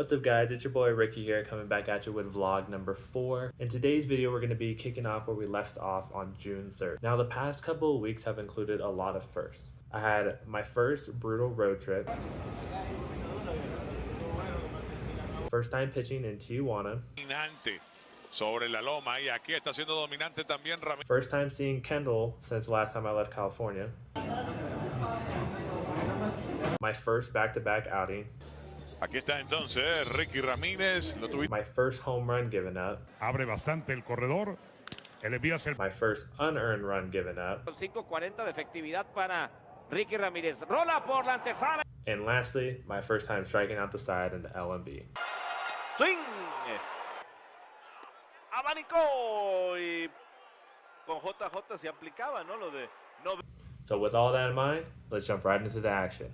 What's up guys, it's your boy Ricky here coming back at you with vlog number 4. In today's video we're going to be kicking off where we left off on June 3rd. Now the past couple of weeks have included a lot of firsts. I had my first brutal road trip. First time pitching in Tijuana. Sobre la loma y aquí está siendo dominante también Ramirez. First time seeing Kendall since last time I left California. My first back-to-back outing. Aquí está entonces Rickey Ramirez. My first home run given up. Abre bastante el corredor. Él envía el... My first unearned run given up. 5.40 de efectividad para Rickey Ramirez. Rola por la antesala. And lastly, my first time striking out the side in the LMB. Swing. Abanicó y con JJ se aplicaba, ¿no? Lo de no. So with all that in mind, let's jump right into the action.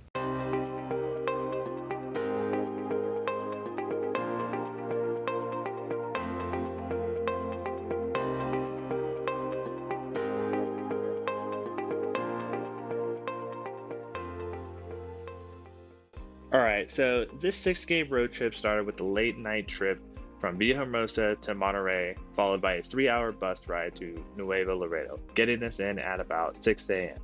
Alright, so this 6-game road trip started with a late night trip from Villahermosa to Monterrey, followed by a 3-hour bus ride to Nuevo Laredo, getting us in at about 6 a.m.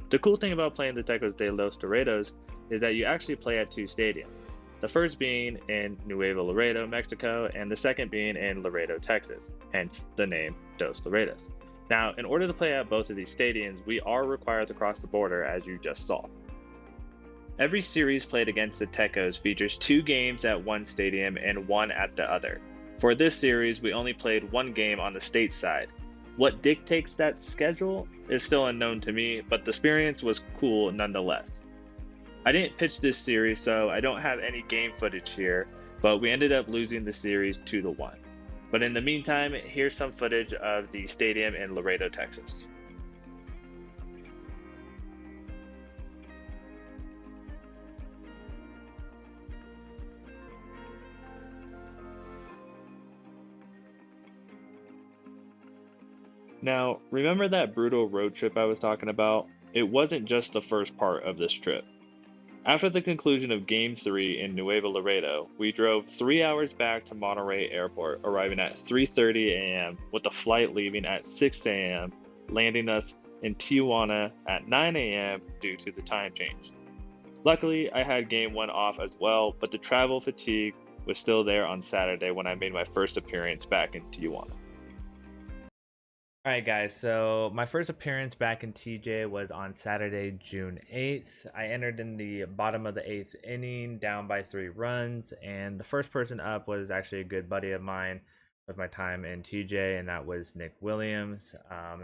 The cool thing about playing the Tecos de los Dorados is that you actually play at 2 stadiums, the first being in Nuevo Laredo, Mexico, and the second being in Laredo, Texas, hence the name Dos Laredos. Now, in order to play at both of these stadiums, we are required to cross the border, as you just saw. Every series played against the Tecos features 2 games at one stadium and 1 at the other. For this series, we only played 1 game on the state side. What dictates that schedule is still unknown to me, but the experience was cool nonetheless. I didn't pitch this series, so I don't have any game footage here, but we ended up losing the series 2-1. But in the meantime, here's some footage of the stadium in Laredo, Texas. Now, remember that brutal road trip I was talking about? It wasn't just the first part of this trip. After the conclusion of Game 3 in Nuevo Laredo, we drove 3 hours back to Monterrey Airport, arriving at 3:30 a.m. with the flight leaving at 6 a.m., landing us in Tijuana at 9 a.m. due to the time change. Luckily, I had Game 1 off as well, but the travel fatigue was still there on Saturday when I made my first appearance back in Tijuana. Alright guys, so my first appearance back in TJ was on Saturday, June 8th. I entered in the bottom of the 8th inning, down by 3 runs, and the first person up was actually a good buddy of mine with my time in TJ, and that was Nick Williams.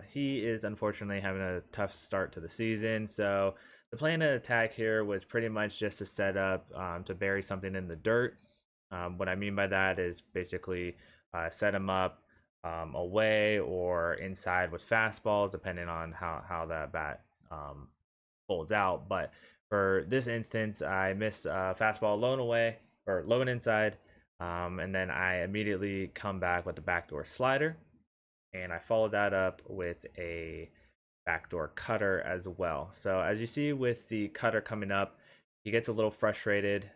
He is unfortunately having a tough start to the season, so the plan of attack here was pretty much just to set up to bury something in the dirt. What I mean by that is basically set him up away or inside with fastballs, depending on how that bat folds out. But for this instance, I missed a fastball low and away, or low and inside, and then I immediately come back with the backdoor slider, and I followed that up with a backdoor cutter as well. So as you see with the cutter coming up, he gets a little frustrated.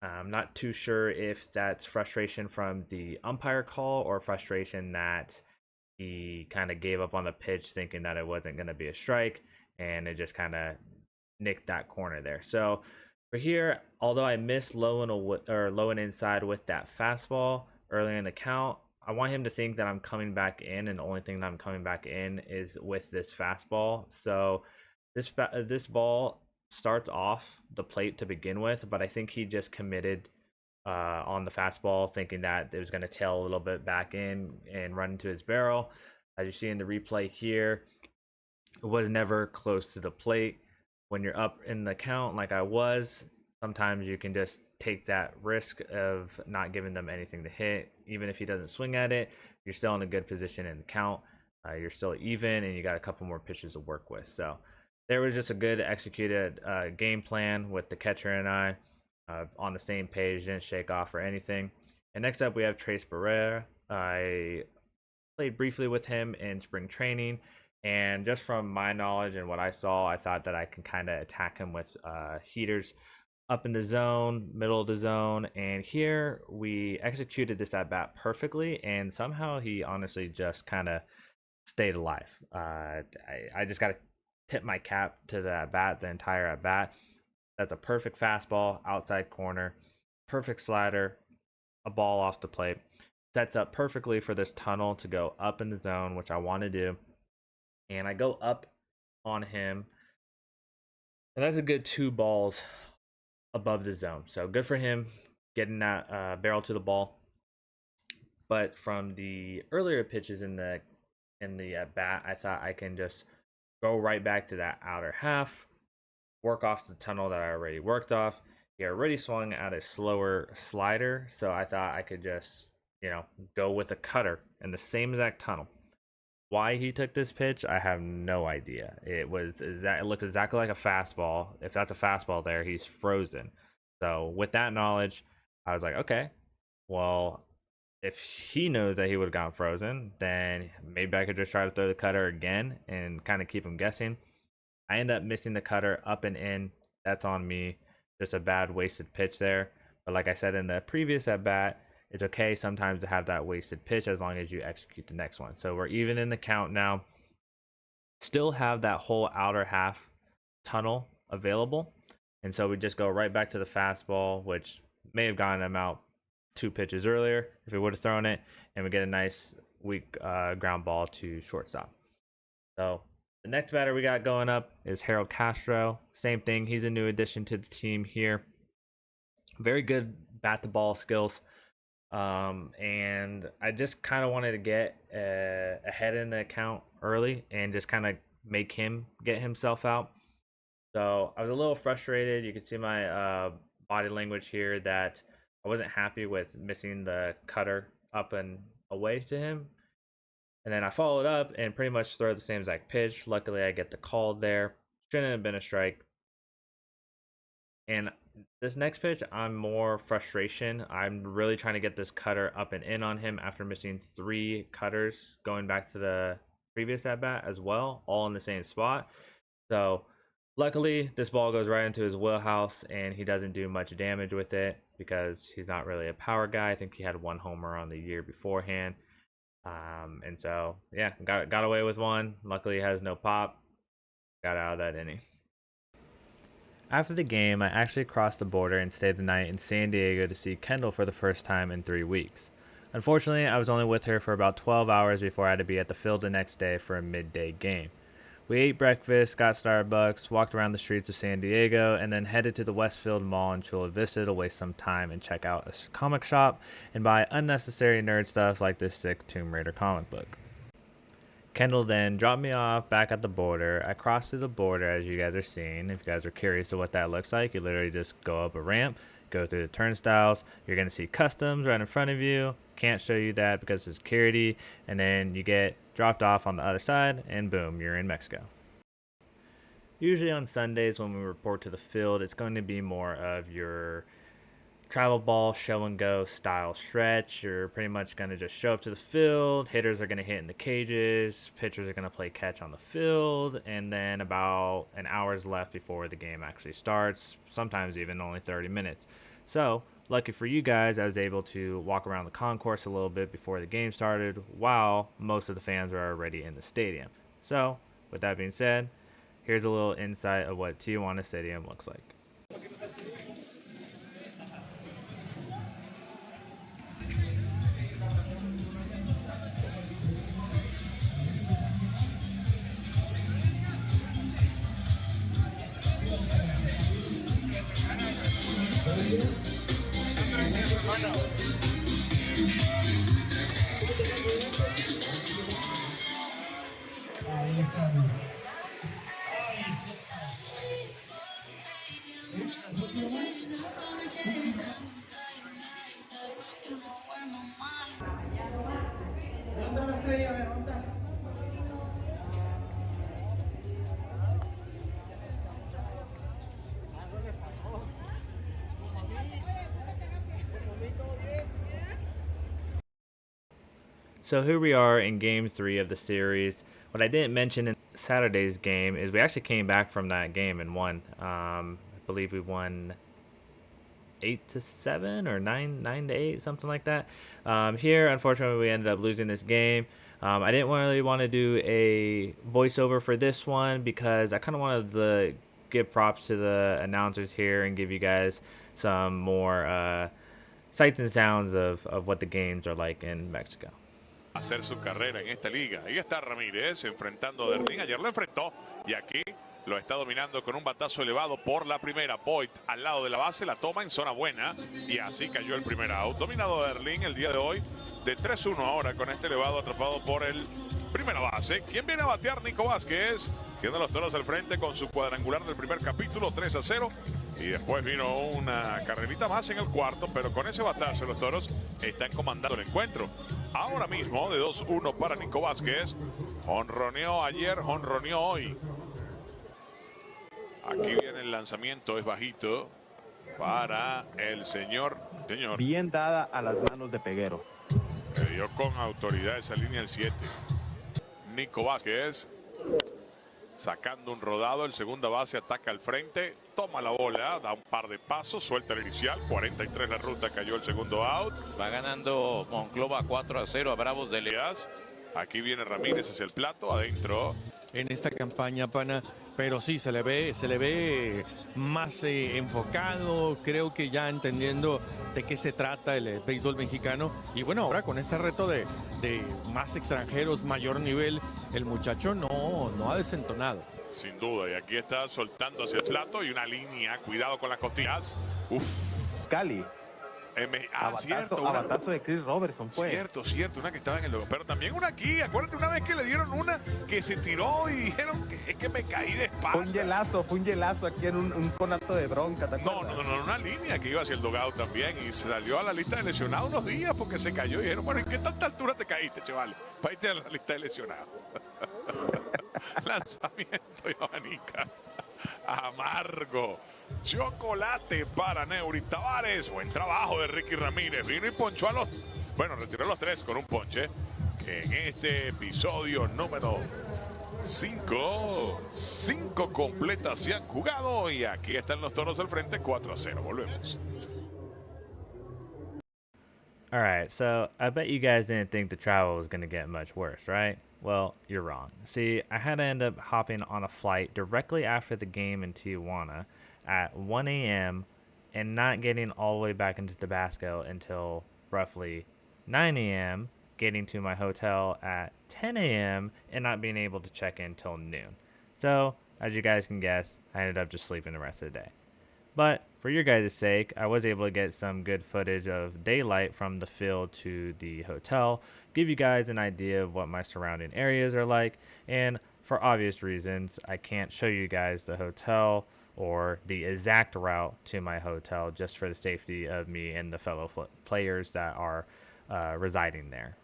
I'm not too sure if that's frustration from the umpire call or frustration that he kind of gave up on the pitch thinking that it wasn't going to be a strike, and it just kind of nicked that corner there. So for here, although I missed low and inside with that fastball early in the count, I want him to think that I'm coming back in, and the only thing that I'm coming back in is with this fastball. So this ball starts off the plate to begin with, but I think he just committed on the fastball, thinking that it was going to tail a little bit back in and run into his barrel. As you see in the replay here, it was never close to the plate. When you're up in the count like I was, sometimes you can just take that risk of not giving them anything to hit. Even if he doesn't swing at it, you're still in a good position in the count. You're still even, and you got a couple more pitches to work with. So there was just a good executed game plan with the catcher and I on the same page, didn't shake off or anything. And next up, we have Trace Barrera. I played briefly with him in spring training, and just from my knowledge and what I saw, I thought that I can kind of attack him with heaters up in the zone, middle of the zone, and here we executed this at bat perfectly, and somehow he honestly just kind of stayed alive. I just got to tip my cap to the at bat, the entire at bat. That's a perfect fastball, outside corner, perfect slider, a ball off the plate. Sets up perfectly for this tunnel to go up in the zone, which I want to do. And I go up on him, and that's a good 2 balls above the zone. So good for him getting that barrel to the ball. But from the earlier pitches in the at bat, I thought I can just go right back to that outer half, work off the tunnel that I already worked off. He already swung at a slower slider, so I thought I could just, go with a cutter in the same exact tunnel. Why he took this pitch, I have no idea. It looked exactly like a fastball. If that's a fastball there, he's frozen. So with that knowledge, I was like, okay, well, if he knows that he would have gone frozen, then maybe I could just try to throw the cutter again and kind of keep him guessing. I end up missing the cutter up and in. That's on me. Just a bad wasted pitch there. But like I said in the previous at bat, it's okay sometimes to have that wasted pitch as long as you execute the next one. So we're even in the count now. Still have that whole outer half tunnel available. And so we just go right back to the fastball, which may have gotten him out 2 pitches earlier if he would have thrown it. And we get a nice weak ground ball to shortstop. So the next batter we got going up is Harold Castro. Same thing. He's a new addition to the team here. Very good bat to ball skills. And I just kind of wanted to get ahead in the account early and just kind of make him get himself out. So I was a little frustrated. You can see my body language here that I wasn't happy with missing the cutter up and away to him. And then I followed up and pretty much throw the same exact pitch. Luckily, I get the call there. Shouldn't have been a strike. And this next pitch, I'm more frustration. I'm really trying to get this cutter up and in on him after missing 3 cutters going back to the previous at bat as well, all in the same spot. So luckily, this ball goes right into his wheelhouse and he doesn't do much damage with it because he's not really a power guy. I think he had 1 homer on the year beforehand. And so, yeah, got away with 1. Luckily, he has no pop. Got out of that inning. After the game, I actually crossed the border and stayed the night in San Diego to see Kendall for the first time in 3 weeks. Unfortunately, I was only with her for about 12 hours before I had to be at the field the next day for a midday game. We ate breakfast, got Starbucks, walked around the streets of San Diego, and then headed to the Westfield Mall in Chula Vista to waste some time and check out a comic shop and buy unnecessary nerd stuff like this sick Tomb Raider comic book. Kendall then dropped me off back at the border. I crossed through the border as you guys are seeing. If you guys are curious of what that looks like, you literally just go up a ramp, go through the turnstiles. You're going to see customs right in front of you. Can't show you that because of security. And then you get dropped off on the other side and boom, you're in Mexico. Usually on Sundays when we report to the field, it's going to be more of your travel ball show and go style stretch. You're pretty much going to just show up to the field. Hitters are going to hit in the cages. Pitchers are going to play catch on the field. And then about an hour's left before the game actually starts. Sometimes even only 30 minutes. So lucky for you guys, I was able to walk around the concourse a little bit before the game started while most of the fans were already in the stadium. So with that being said, here's a little insight of what Tijuana Stadium looks like. So here we are in game 3 of the series. What I didn't mention in Saturday's game is we actually came back from that game and won. I believe we won 8-7 or 9-8, something like that. Here, unfortunately, we ended up losing this game. I didn't really want to do a voiceover for this one because I kind of wanted to give props to the announcers here and give you guys some more sights and sounds of what the games are like in Mexico. Hacer su carrera en esta liga. Ahí está Ramírez enfrentando a Derlín. Ayer lo enfrentó y aquí lo está dominando con un batazo elevado por la primera. Boyd al lado de la base, la toma en zona buena y así cayó el primer out. Dominado Derlín el día de hoy de 3-1 ahora con este elevado atrapado por el primera base. ¿Quién viene a batear? Nico Vázquez. Tiene los Toros al frente con su cuadrangular del primer capítulo, 3-0. Y después vino una carrerita más en el cuarto, pero con ese batazo los Toros están comandando el encuentro. Ahora mismo de 2-1 para Nico Vázquez. Jonroneó ayer, jonroneó hoy. Aquí viene el lanzamiento, es bajito para el señor. Bien dada a las manos de Peguero. Le dio con autoridad esa línea el 7. Nico Vázquez sacando un rodado, el segunda base ataca al frente, toma la bola, da un par de pasos, suelta el inicial, 43 la ruta, cayó el segundo out. Va ganando Monclova 4-0 a Bravos de Leas. Aquí viene Ramírez hacia el plato, adentro. En esta campaña, pana, pero sí, se le ve más enfocado, creo que ya entendiendo de qué se trata el béisbol mexicano. Y bueno, ahora con este reto de más extranjeros, mayor nivel, el muchacho no ha desentonado. Sin duda, y aquí está soltando hacia el plato y una línea, cuidado con las costillas. Uf. Cali. Cierto, Abatazo de Chris Robertson fue. Cierto, una que estaba en el logo. Pero también una aquí, acuérdate una vez que le dieron una que se tiró y dijeron que es que me caí de espalda. Fue un hielazo aquí en un conato de bronca. No, una línea que iba hacia el dogado también y salió a la lista de lesionados unos días porque se cayó y dijeron, bueno, ¿en qué tanta altura te caíste, chaval? Para irte a la lista de lesionados. Lanzamiento y abanica. Amargo. Chocolate para Neuri Tavares. Buen trabajo de Rickey Ramírez. Vino y ponchó a los... Bueno, retiró los 3 con un ponche. En este episodio número 5. 5 completas se han jugado. Y aquí están los Toros al frente, 4-0. Volvemos. All right, so I bet you guys didn't think the travel was going to get much worse, right? Well, you're wrong. See, I had to end up hopping on a flight directly after the game in Tijuana at 1 a.m. and not getting all the way back into Tabasco until roughly 9 a.m., getting to my hotel at 10 a.m. and not being able to check in till noon. So, as you guys can guess, I ended up just sleeping the rest of the day. But for your guys' sake, I was able to get some good footage of daylight from the field to the hotel, give you guys an idea of what my surrounding areas are like, and for obvious reasons, I can't show you guys the hotel or the exact route to my hotel just for the safety of me and the fellow players that are residing there.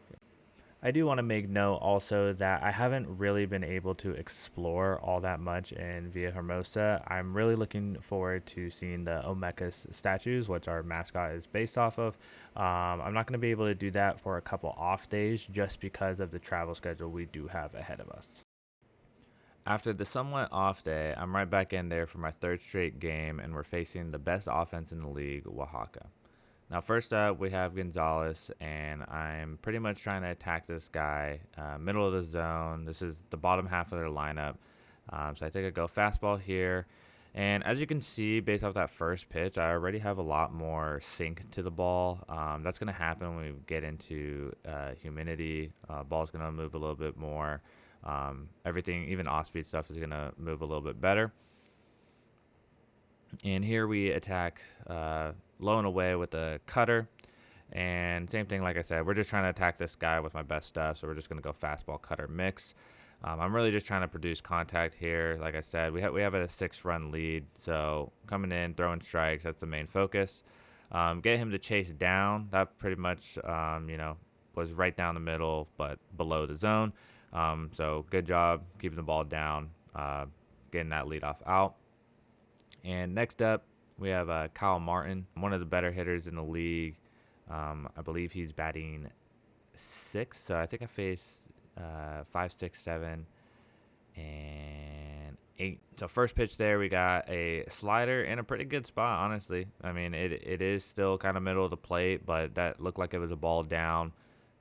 I do want to make note also that I haven't really been able to explore all that much in Villahermosa. I'm really looking forward to seeing the Olmecas statues, which our mascot is based off of. I'm not going to be able to do that for a couple off days just because of the travel schedule we do have ahead of us. After the somewhat off day, I'm right back in there for my third straight game, and we're facing the best offense in the league, Oaxaca. Now, first up, we have Gonzalez, and I'm pretty much trying to attack this guy, middle of the zone. This is the bottom half of their lineup. So I take a go fastball here. And as you can see, based off that first pitch, I already have a lot more sink to the ball. That's going to happen when we get into humidity. Ball's going to move a little bit more. Everything, even off-speed stuff, is going to move a little bit better. And here we attack low and away with a cutter. And same thing, like I said, we're just trying to attack this guy with my best stuff. So we're just going to go fastball cutter mix. I'm really just trying to produce contact here. Like I said, we have a 6-run lead. So coming in, throwing strikes, that's the main focus. Get him to chase down. That pretty much, was right down the middle, but below the zone. So good job keeping the ball down, getting that leadoff out. And next up, we have Kyle Martin, one of the better hitters in the league. I believe he's batting 6th, so I think I faced 5, 6, 7, and 8. So first pitch there, we got a slider in a pretty good spot, honestly. I mean, it is still kind of middle of the plate, but that looked like it was a ball down.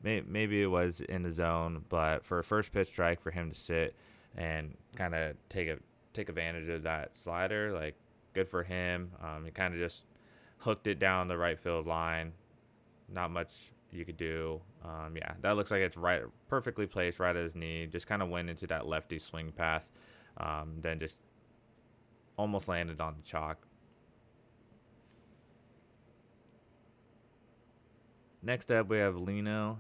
Maybe it was in the zone, but for a first pitch strike, for him to sit and kind of take advantage of that slider, like, good for him. He kind of just hooked it down the right field line. Not much you could do. Yeah, that looks like it's right, perfectly placed right at his knee. Just kind of went into that lefty swing path. Then just almost landed on the chalk. Next up, we have Lino.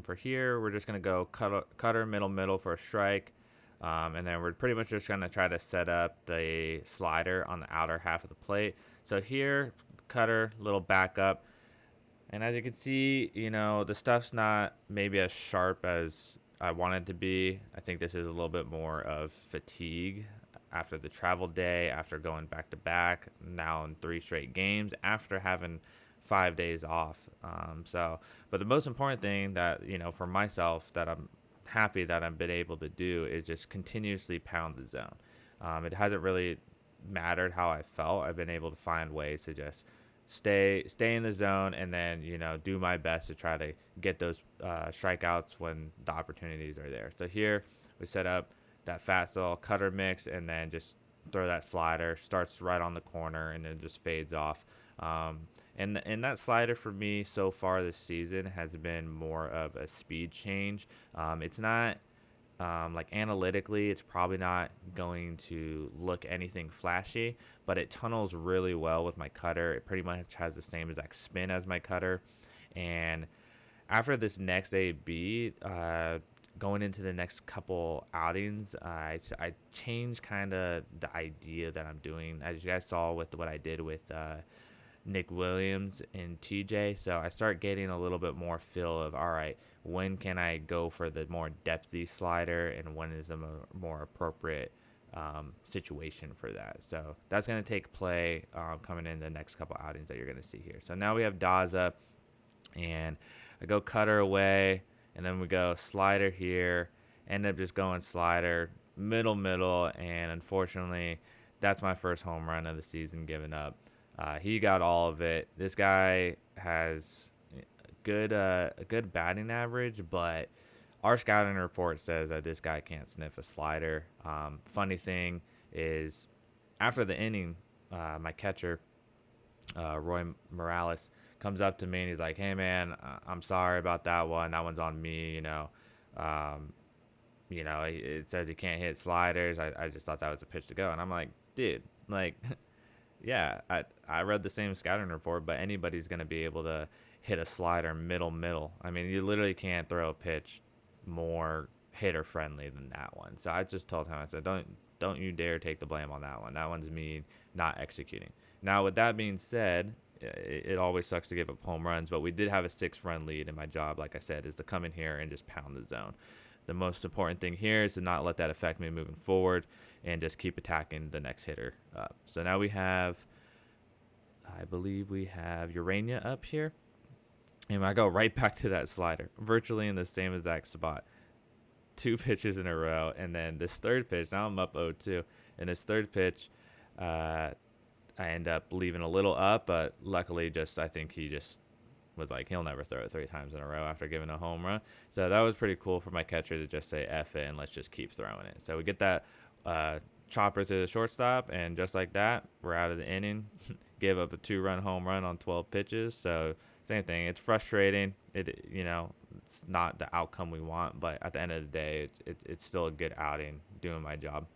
For here, we're just going to go cutter, middle for a strike. And then we're pretty much just going to try to set up the slider on the outer half of the plate. So here, cutter, little backup. And as you can see, the stuff's not maybe as sharp as I want it to be. I think this is a little bit more of fatigue after the travel day, after going back to back, now in 3 straight games, after having 5 days off. But the most important thing that, for myself, that I'm happy that I've been able to do is just continuously pound the zone. It hasn't really mattered how I felt. I've been able to find ways to just stay in the zone, and then do my best to try to get those strikeouts when the opportunities are there. So here we set up that fastball cutter mix, and then just throw that slider. Starts right on the corner and then just fades off. And that slider for me so far this season has been more of a speed change. It's not like analytically, it's probably not going to look anything flashy, but it tunnels really well with my cutter. It pretty much has the same exact spin as my cutter. And after this next AB, going into the next couple outings, I changed kind of the idea that I'm doing. As you guys saw with what I did with Nick Williams and TJ. So I start getting a little bit more feel of, all right, when can I go for the more depthy slider, and when is a more appropriate situation for that. So that's going to take play coming in the next couple outings that you're going to see here. So now we have Daza, and I go cutter away, and then we go slider here, end up just going slider, middle, and unfortunately, that's my first home run of the season given up. He got all of it. This guy has a good batting average, but our scouting report says that this guy can't sniff a slider. Funny thing is, after the inning, my catcher, Roy Morales, comes up to me and he's like, "Hey man, I'm sorry about that one. That one's on me. It says he can't hit sliders. I just thought that was a pitch to go." And I'm like, dude, like. Yeah, I read the same scouting report, but anybody's going to be able to hit a slider middle. I mean, you literally can't throw a pitch more hitter friendly than that one. So I just told him, I said, don't you dare take the blame on that one. That one's me not executing. Now, with that being said, it always sucks to give up home runs, but we did have a 6-run lead, and my job, like I said, is to come in here and just pound the zone. The most important thing here is to not let that affect me moving forward and just keep attacking the next hitter up. So now we have, I believe we have Urania up here. And I go right back to that slider, virtually in the same exact spot. 2 pitches in a row. And then this third pitch, now I'm up 0-2. And this third pitch, I end up leaving a little up, but luckily I think he just was like, he'll never throw it 3 times in a row after giving a home run. So that was pretty cool for my catcher to just say F it and let's just keep throwing it. So we get that chopper to the shortstop, and just like that, we're out of the inning. Gave up a 2-run home run on 12 pitches. So same thing. It's frustrating. It's not the outcome we want, but at the end of the day, it's still a good outing, doing my job.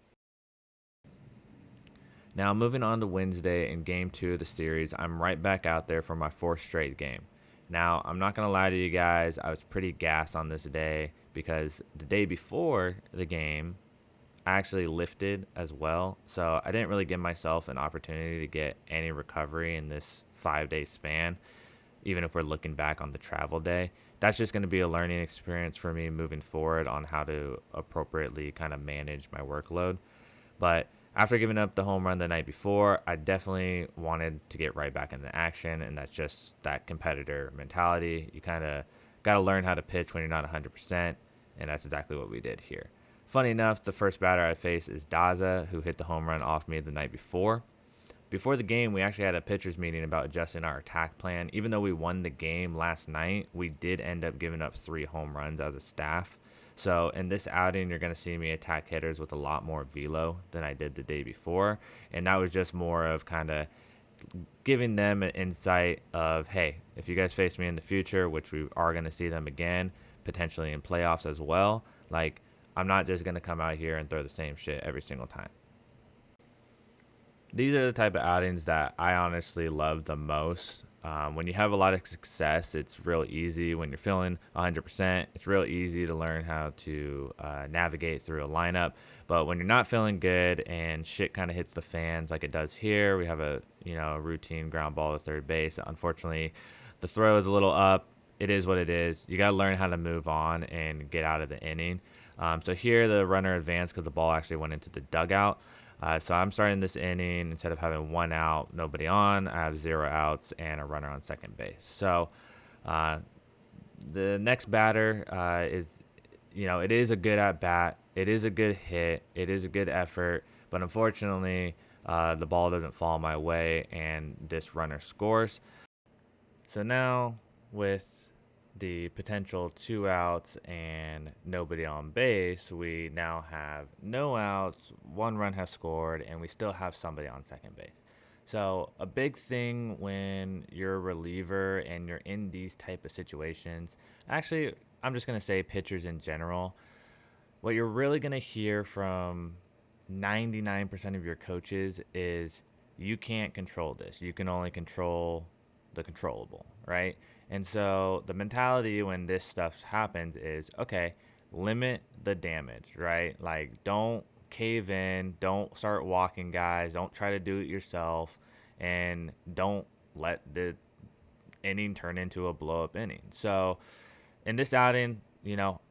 Now moving on to Wednesday in Game 2 of the series, I'm right back out there for my 4th straight game. Now, I'm not going to lie to you guys, I was pretty gassed on this day because the day before the game, I actually lifted as well. So I didn't really give myself an opportunity to get any recovery in this 5-day span, even if we're looking back on the travel day. That's just going to be a learning experience for me moving forward on how to appropriately kind of manage my workload. But after giving up the home run the night before, I definitely wanted to get right back into action, and that's just that competitor mentality. You kind of got to learn how to pitch when you're not 100%, and that's exactly what we did here. Funny enough, the first batter I face is Daza, who hit the home run off me the night before. Before the game, we actually had a pitchers meeting about adjusting our attack plan. Even though we won the game last night, we did end up giving up 3 home runs as a staff. So in this outing, you're going to see me attack hitters with a lot more velo than I did the day before. And that was just more of kind of giving them an insight of, hey, if you guys face me in the future, which we are going to see them again, potentially in playoffs as well, like, I'm not just going to come out here and throw the same shit every single time. These are the type of outings that I honestly love the most. When you have a lot of success, it's real easy. When you're feeling 100%, it's real easy to learn how to navigate through a lineup. But when you're not feeling good and shit kind of hits the fans like it does here, we have a routine ground ball to third base. Unfortunately, the throw is a little up. It is what it is. You got to learn how to move on and get out of the inning. So here the runner advanced because the ball actually went into the dugout. So I'm starting this inning, instead of having 1 out, nobody on, I have 0 outs and a runner on second base. So the next batter is, it is a good at bat. It is a good hit. It is a good effort. But unfortunately, the ball doesn't fall my way and this runner scores. So now with the potential 2 outs and nobody on base, we now have no outs, 1 run has scored, and we still have somebody on second base. So a big thing when you're a reliever and you're in these type of situations, actually, I'm just going to say pitchers in general, what you're really going to hear from 99% of your coaches is you can't control this. You can only control the controllable, right? And so the mentality when this stuff happens is, okay, limit the damage, right? Like, don't cave in, don't start walking guys, don't try to do it yourself, and don't let the inning turn into a blow-up inning. So in this outing,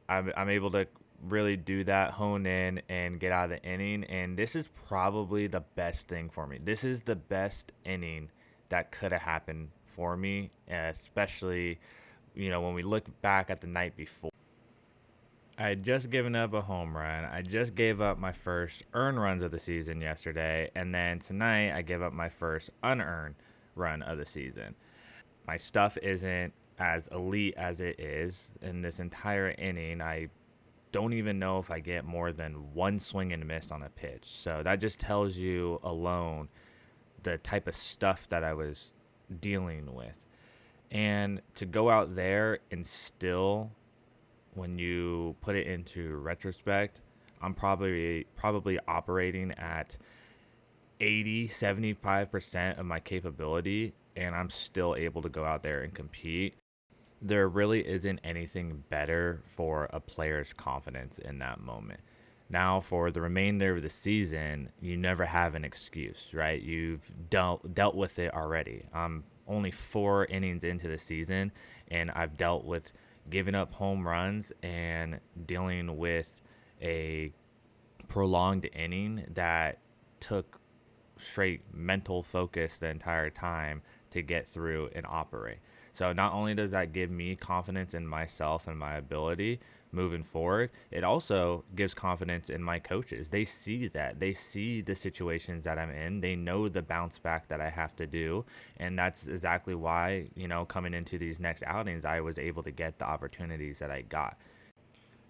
I'm able to really do that, hone in, and get out of the inning, and this is probably the best thing for me. This is the best inning that could have happened for me, especially when we look back at the night before. I had just given up a home run. I just gave up my first earned runs of the season yesterday, and then tonight I gave up my first unearned run of the season. My stuff isn't as elite as it is. In this entire inning, I don't even know if I get more than 1 swing and miss on a pitch. So that just tells you alone the type of stuff that I was dealing with. And to go out there and still, when you put it into retrospect, I'm probably operating at 75% of my capability, and I'm still able to go out there and compete. There really isn't anything better for a player's confidence in that moment. Now, for the remainder of the season, you never have an excuse, right? You've dealt with it already. I'm only 4 innings into the season, and I've dealt with giving up home runs and dealing with a prolonged inning that took straight mental focus the entire time to get through and operate. So not only does that give me confidence in myself and my ability moving forward, it also gives confidence in my coaches. They see that. They see the situations that I'm in. They know the bounce back that I have to do. And that's exactly why, coming into these next outings, I was able to get the opportunities that I got.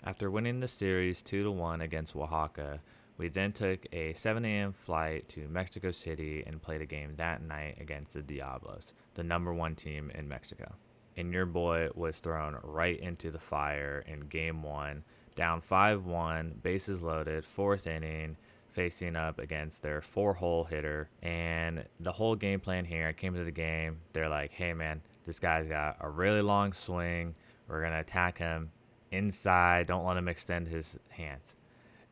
After winning the series 2-1 against Oaxaca, we then took a 7 a.m. flight to Mexico City and played a game that night against the Diablos, the #1 team in Mexico. And your boy was thrown right into the fire in game 1, down 5-1, bases loaded, 4th inning, facing up against their 4-hole hitter. And the whole game plan here, I came to the game, they're like, hey man, this guy's got a really long swing. We're going to attack him inside. Don't let him extend his hands.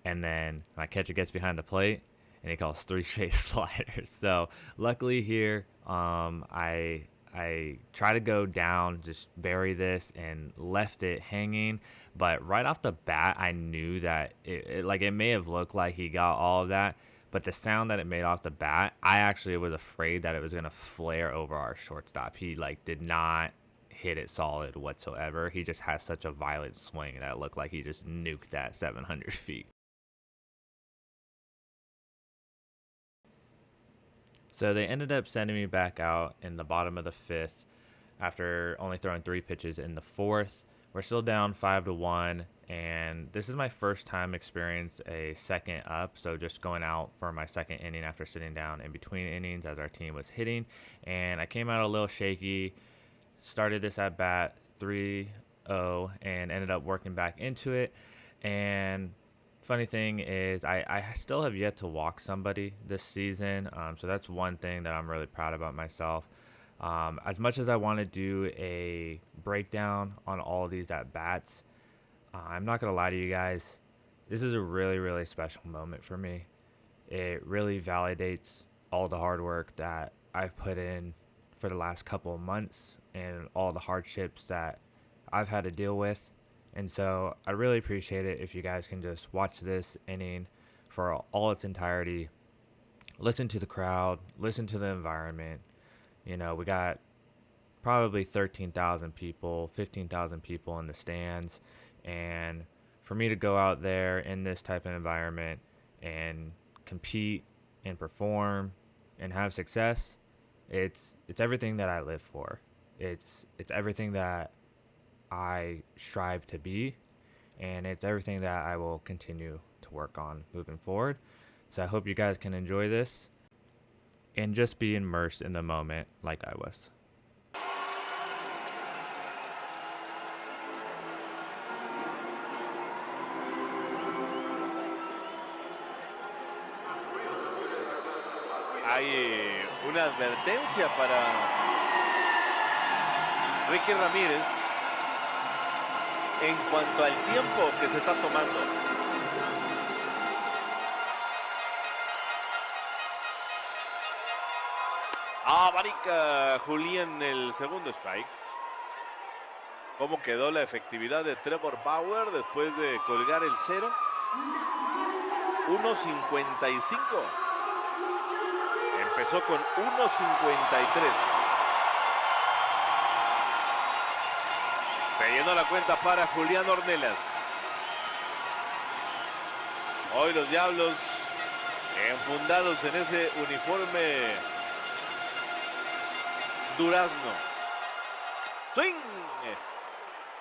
And then my catcher gets behind the plate, and he calls 3 straight sliders. So luckily here, I try to go down, just bury this, and left it hanging. But right off the bat, I knew that it may have looked like he got all of that, but the sound that it made off the bat, I actually was afraid that it was going to flare over our shortstop. He did not hit it solid whatsoever. He just has such a violent swing that it looked like he just nuked that 700 feet. So they ended up sending me back out in the bottom of the 5th after only throwing 3 pitches in the 4th. We're still down 5-1, and this is my first time experience a second up, so just going out for my second inning after sitting down in between innings as our team was hitting, and I came out a little shaky, started this at bat 3-0, and ended up working back into it. And funny thing is I still have yet to walk somebody this season, so that's one thing that I'm really proud about myself. As much as I want to do a breakdown on all these at-bats, I'm not going to lie to you guys. This is a really, really special moment for me. It really validates all the hard work that I've put in for the last couple of months and all the hardships that I've had to deal with. And so I really appreciate it if you guys can just watch this inning for all its entirety. Listen to the crowd, listen to the environment. You know, we got probably 13,000 people, 15,000 people in the stands. And for me to go out there in this type of environment and compete and perform and have success, it's everything that I live for. It's everything that I strive to be, and it's everything that I will continue to work on moving forward. So I hope you guys can enjoy this and just be immersed in the moment like I was. Hay una advertencia para Rickey Ramírez en cuanto al tiempo que se está tomando. Abarica Julián el segundo strike. ¿Cómo quedó la efectividad de Trevor Bauer después de colgar el 0? 1.55. Empezó con 1.53. Se llenó la cuenta para Julián Ornelas. Hoy los Diablos enfundados en ese uniforme durazno. Swing.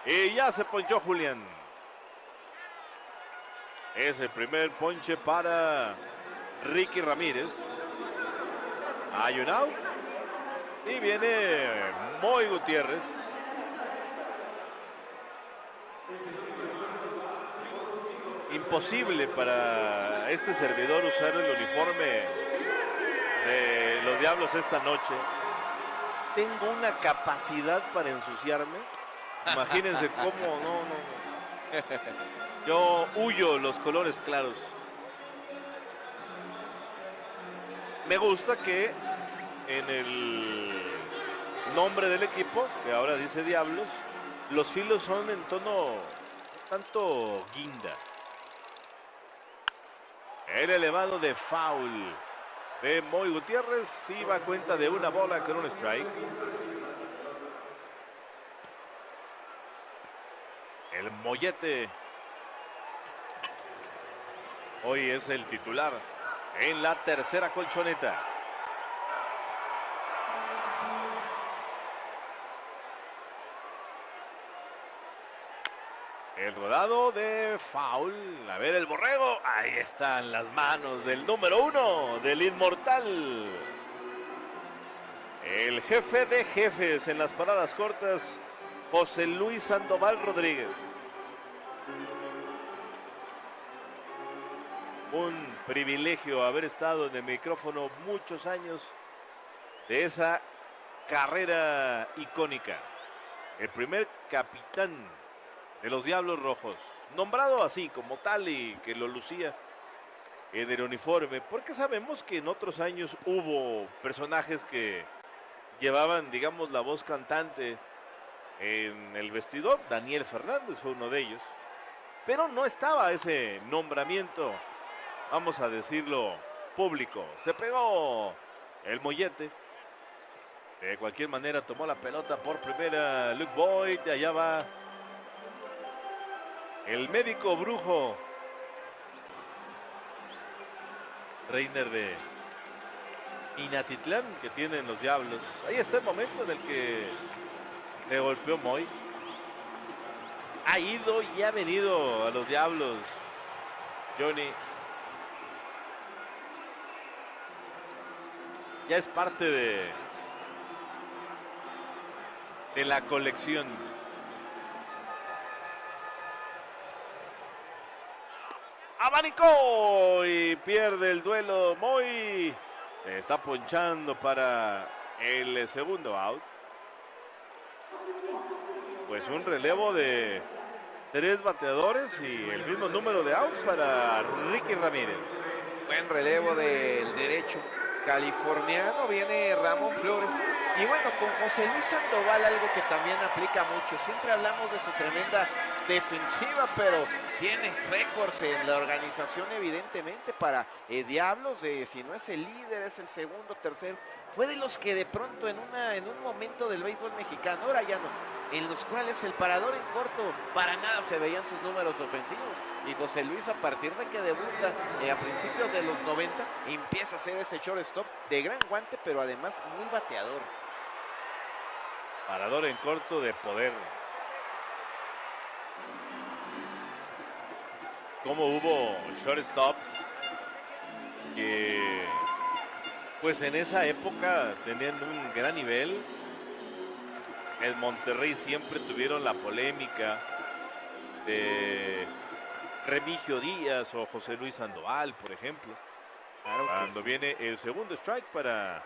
Y ya se ponchó Julián. Es el primer ponche para Rickey Ramírez. Hay un out. Y viene Moy Gutiérrez. Imposible para este servidor usar el uniforme de los Diablos esta noche. Tengo una capacidad para ensuciarme. Imagínense cómo, no. Yo huyo los colores claros. Me gusta que en el nombre del equipo, que ahora dice Diablos, los filos son en tono tanto guinda. El elevado de foul de Moy Gutiérrez iba a cuenta de una bola con un strike. El Mollete hoy es el titular en la tercera colchoneta. El rodado de foul. A ver el borrego. Ahí están las manos del número 1, del inmortal. El jefe de jefes en las paradas cortas, José Luis Sandoval Rodríguez. Un privilegio haber estado en el micrófono muchos años de esa carrera icónica. El primer capitán de los Diablos Rojos, nombrado así como tal y que lo lucía en el uniforme, porque sabemos que en otros años hubo personajes que llevaban, digamos, la voz cantante en el vestidor. Daniel Fernández fue uno de ellos, pero no estaba ese nombramiento, vamos a decirlo, público. Se pegó el Mollete. De cualquier manera tomó la pelota por primera Luke Boyd. Allá va el médico brujo Reiner de Minatitlán que tienen los Diablos. Ahí está el momento en el que le golpeó Moy. Ha ido y ha venido a los Diablos, Johnny. Ya es parte de la colección. Abanicó y pierde el duelo Moy. Se está ponchando para el segundo out. Pues un relevo de 3 bateadores y el mismo número de outs para Rickey Ramírez. Buen relevo del derecho californiano, viene Ramón Flores. Y bueno, con José Luis Sandoval, algo que también aplica mucho. Siempre hablamos de su tremenda defensiva, pero tiene récords en la organización evidentemente para Diablos, de si no es el líder, es el segundo, tercero. Fue de los que de pronto en un momento del béisbol mexicano, ahora ya no, en los cuales el parador en corto para nada se veían sus números ofensivos. Y José Luis, a partir de que debuta a principios de los 90, empieza a hacer ese shortstop de gran guante, pero además muy bateador. Parador en corto de poder. Como hubo shortstops que pues en esa época tenían un gran nivel. En Monterrey siempre tuvieron la polémica de Remigio Díaz o José Luis Sandoval, por ejemplo. Claro, cuando viene el segundo strike para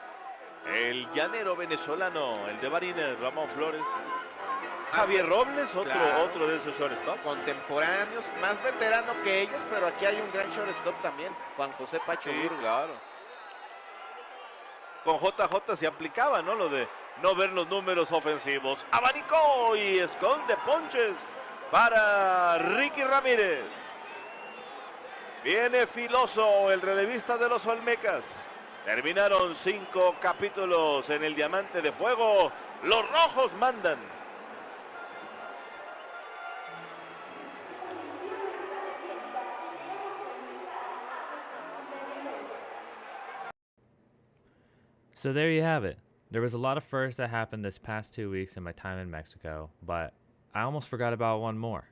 el llanero venezolano, el de Barinas, Ramón Flores. Javier Robles, otro de esos shortstop. Contemporáneos, más veterano que ellos, pero aquí hay un gran shortstop también, Juan José Pacho Burgos. Claro. Con JJ se aplicaba, ¿no? Lo de no ver los números ofensivos. Abanicó y esconde ponches para Rickey Ramírez. Viene filoso el relevista de los Olmecas. Terminaron 5 capítulos en el Diamante de Fuego. Los rojos mandan. So there you have it. There was a lot of firsts that happened this past 2 weeks in my time in Mexico, but I almost forgot about one more.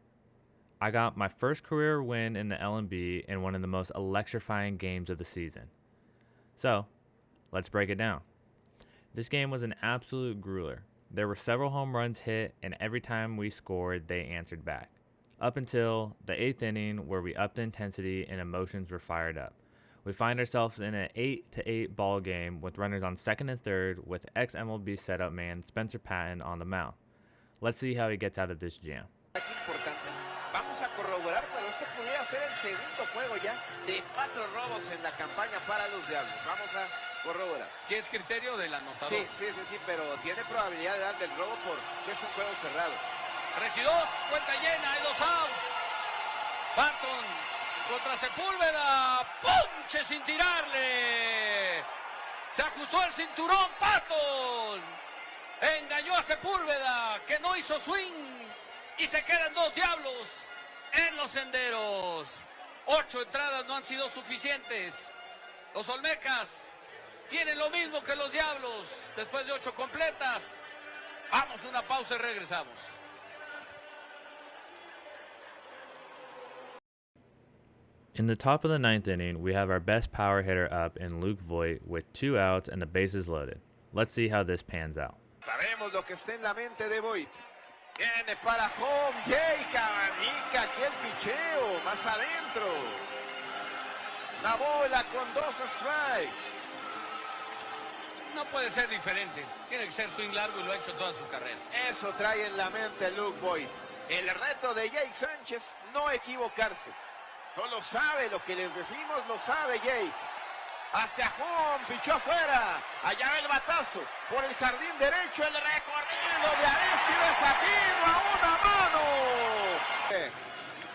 I got my first career win in the LMB in one of the most electrifying games of the season. So, let's break it down. This game was an absolute grueler. There were several home runs hit, and every time we scored, they answered back. Up until the 8th inning, where we upped the intensity and emotions were fired up. We find ourselves in an 8-8 ball game with runners on second and third with ex-MLB setup man Spencer Patton on the mound. Let's see how he gets out of this jam. Vamos a corroborar, pero este pudiera ser el segundo juego ya de 4 robos en la campaña para los Diablos. Vamos a corroborar. Si es criterio del anotador. Sí, pero tiene probabilidad de darle el robo porque es un juego cerrado. 3 y 2, cuenta llena, hay 2 outs. Barton contra Sepúlveda, ponche sin tirarle. Se ajustó el cinturón, Patton. Engañó a Sepúlveda, que no hizo swing. Y se quedan 2 Diablos en los senderos. 8 entradas no han sido suficientes. Los Olmecas tienen lo mismo que los Diablos después de 8 completas. Vamos a una pausa y regresamos. In the top of the 9th inning, we have our best power hitter up in Luke Voigt with 2 outs and the bases loaded. Let's see how this pans out. Sabemos lo que está en la mente de Voigt. Viene para home, Jay Cabanica, aquí el picheo, más adentro. La bola con 2 strikes. No puede ser diferente. Tiene que ser swing largo y lo ha hecho toda su carrera. Eso trae en la mente Luke Voigt. El reto de Jake Sánchez, no equivocarse. Solo sabe lo que les decimos, lo sabe Jake. Hacia home, pichó afuera. Allá el batazo por el jardín derecho, el recorrido de Aristides Aquino a una mano.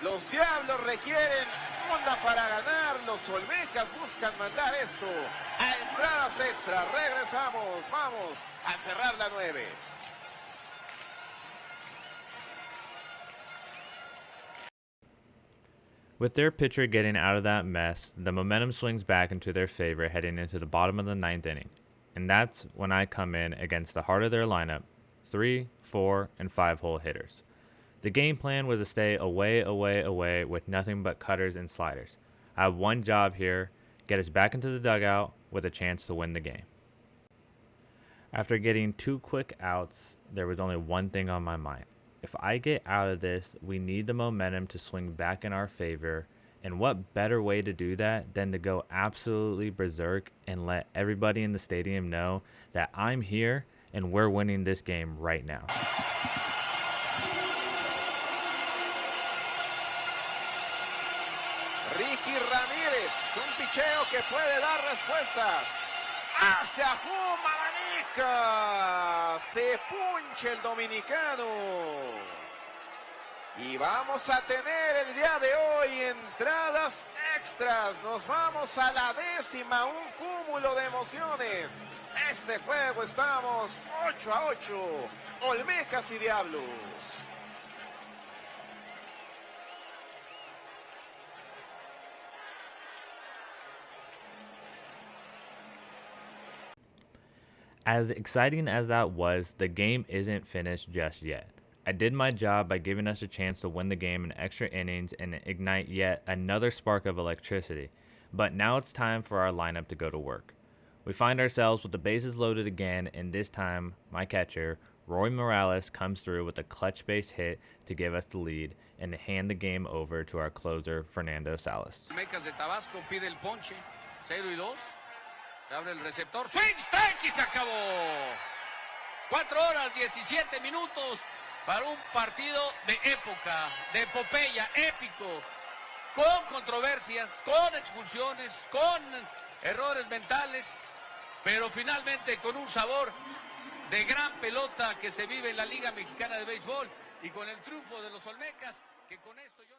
Los Diablos requieren una para ganar. Los Olmecas buscan mandar esto a entradas extra. Regresamos, vamos a cerrar la 9. With their pitcher getting out of that mess, the momentum swings back into their favor heading into the bottom of the 9th inning. And that's when I come in against the heart of their lineup, 3, 4, and 5-hole hitters. The game plan was to stay away with nothing but cutters and sliders. I have one job here, get us back into the dugout with a chance to win the game. After getting 2 quick outs, there was only one thing on my mind. If I get out of this, we need the momentum to swing back in our favor, and what better way to do that than to go absolutely berserk and let everybody in the stadium know that I'm here and we're winning this game right now. Rickey Ramirez, un picheo que puede dar respuestas. Hacia Jumalanica, se punche el dominicano. Y vamos a tener el día de hoy entradas extras. Nos vamos a la 10ª, un cúmulo de emociones. Este juego estamos 8-8, Olmecas y Diablos. As exciting as that was, the game isn't finished just yet. I did my job by giving us a chance to win the game in extra innings and ignite yet another spark of electricity. But now it's time for our lineup to go to work. We find ourselves with the bases loaded again, and this time, my catcher, Roy Morales, comes through with a clutch base hit to give us the lead and hand the game over to our closer, Fernando Salas. Mecas de Tabasco pide el ponche, 0-2. Se abre el receptor, swing, strike y se acabó. 4 horas 17 minutos para un partido de época, de epopeya, épico, con controversias, con expulsiones, con errores mentales, pero finalmente con un sabor de gran pelota que se vive en la Liga Mexicana de Béisbol y con el triunfo de los Olmecas, que con esto yo...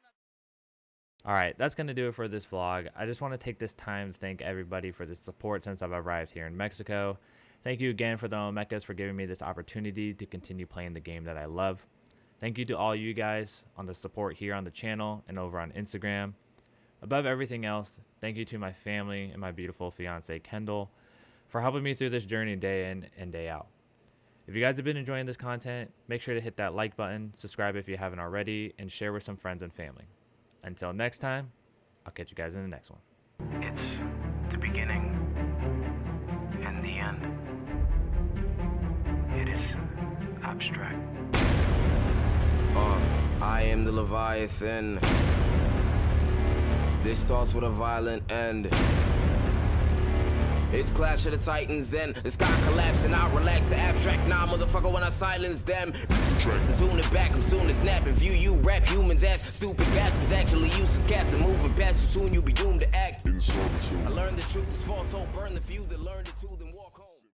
Alright, that's going to do it for this vlog. I just want to take this time to thank everybody for the support since I've arrived here in Mexico. Thank you again for the Olmecas for giving me this opportunity to continue playing the game that I love. Thank you to all you guys on the support here on the channel and over on Instagram. Above everything else, thank you to my family and my beautiful fiance Kendall for helping me through this journey day in and day out. If you guys have been enjoying this content, make sure to hit that like button, subscribe if you haven't already, and share with some friends and family. Until next time, I'll catch you guys in the next one. It's the beginning and the end. It is abstract. I am the Leviathan. This starts with a violent end. It's Clash of the Titans, then the sky collapsing. I relax the abstract. Nah, motherfucker, when I silence them. Tune it back, I'm soon to snap and view you. Rap humans as stupid bastards. Actually useless cats and moving past you. Soon you'll be doomed to act. I learned the truth is false, so burn the few that learned it too, then walk home.